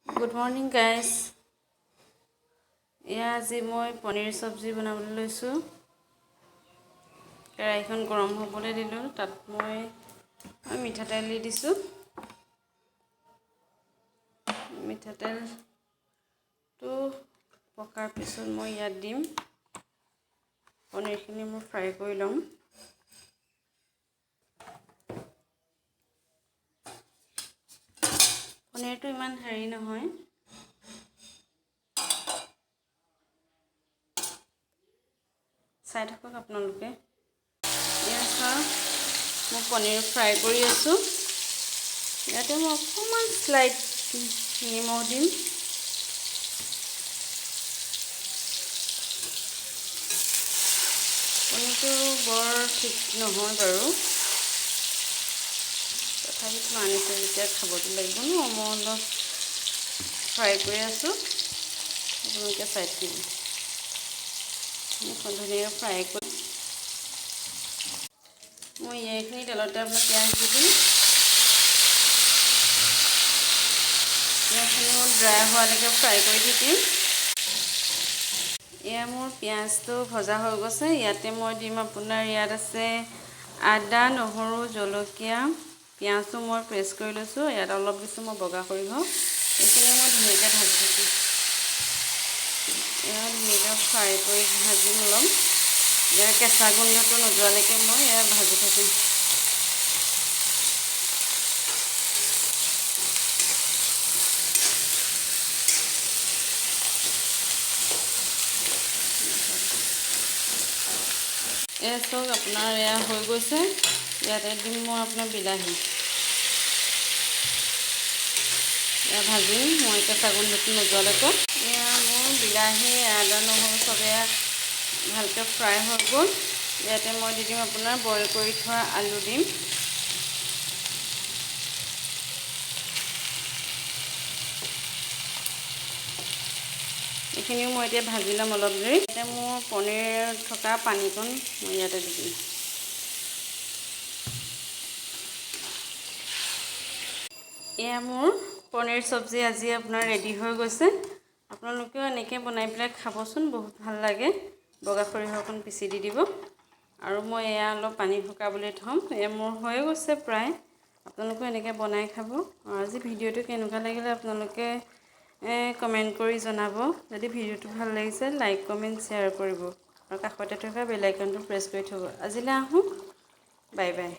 Good morning guys. আজি মই পনীৰ সবজি বনাবলৈ লৈছো। কেৰাহীখন গৰম হ'বলৈ দিলো। তাত মই মিঠাতেল দি দিছো। মিঠাতেলটো পকাৰ পিছত মই ইয়াত দিম পনীৰখিনি মই ফ্ৰাই কৰি লম। পনীৰটো ইমান হেৰি নহয়। চাই থাকক আপোনালোকে। মই পনীৰ ফ্ৰাই কৰি আছো। ইয়াতে মই অকণমান স্লাইড নিমখ দিম। পনীৰটো বৰ ঠিক নহয় বাৰু। তথাপিতো আনিছে যেতিয়া খাবতো লাগিব ন। মই অলপ ফ্ৰাই কৰি আছো। আপোনালোকে চাই থাকিব। ধুনীয়াকৈ ফ্ৰাই কৰি মই এইখিনি তেলতে আপোনাৰ পিঁয়াজ দি দিম। পিঁয়াজখিনি ড্ৰাই হোৱালৈকে ফ্ৰাই কৰি থাকিম। মোৰ পিঁয়াজটো ভজা হৈ গৈছে। ইয়াতে মই দিম আপোনাৰ ইয়াত আছে আদা, নহৰু, জলকীয়া, পিঁয়াজটো মই পেষ্ট কৰি লৈছোঁ। ইয়াত অলপ দিছোঁ মই বগা সৰিয়হ। এইখিনি মই ধুনীয়াকৈ ভাজি থাকিম। ধুনীয়াকৈ ফ্ৰাই কৰি ভাজি ল'ম। ইয়াৰ কেঁচা গোন্ধটো নোযোৱালৈকে মই ভাজি থাকিম। চাওক আপোনাৰ হৈ গৈছে। ইয়াতে দিম মই আপোনাৰ বিলাহী। ভাজিম মই কেঁচা গোন্ধটো নোযোৱালৈকে। মোৰ বিলাহী, আদা, নহৰু চবে ভালকৈ ফ্ৰাই হৈ গ'ল। ইয়াতে মই দি দিম আপোনাৰ বইল কৰি থোৱা আলু দিম। এইখিনিও মই এতিয়া ভাজি ল'ম অলপ দেৰি। এতিয়া মোৰ পনীৰ থকা পানীকণ মই ইয়াতে দি দিম। মোৰ পনীৰ সবজি আজি আপোনাৰ ৰেডি হৈ গৈছে। আপোনালোকেও এনেকৈ বনাই পেলাই খাবচোন, বহুত ভাল লাগে। বগা সৰিয়হ অকণ পিচি দি দিব। আৰু মই অলপ পানী শুকাবলৈ থ'ম। মোৰ হৈ গৈছে প্ৰায়। আপোনালোকেও এনেকৈ বনাই খাব। আজি ভিডিঅ'টো কেনেকুৱা লাগিলে আপোনালোকে কমেণ্ট কৰি জনাব। যদি ভিডিঅ'টো ভাল লাগিছে লাইক, কমেণ্ট, শ্বেয়াৰ কৰিব। আৰু কাষতে থকা বেল আইকনটো প্ৰেছ কৰি থ'ব। আজিলৈ আহোঁ। Bye bye.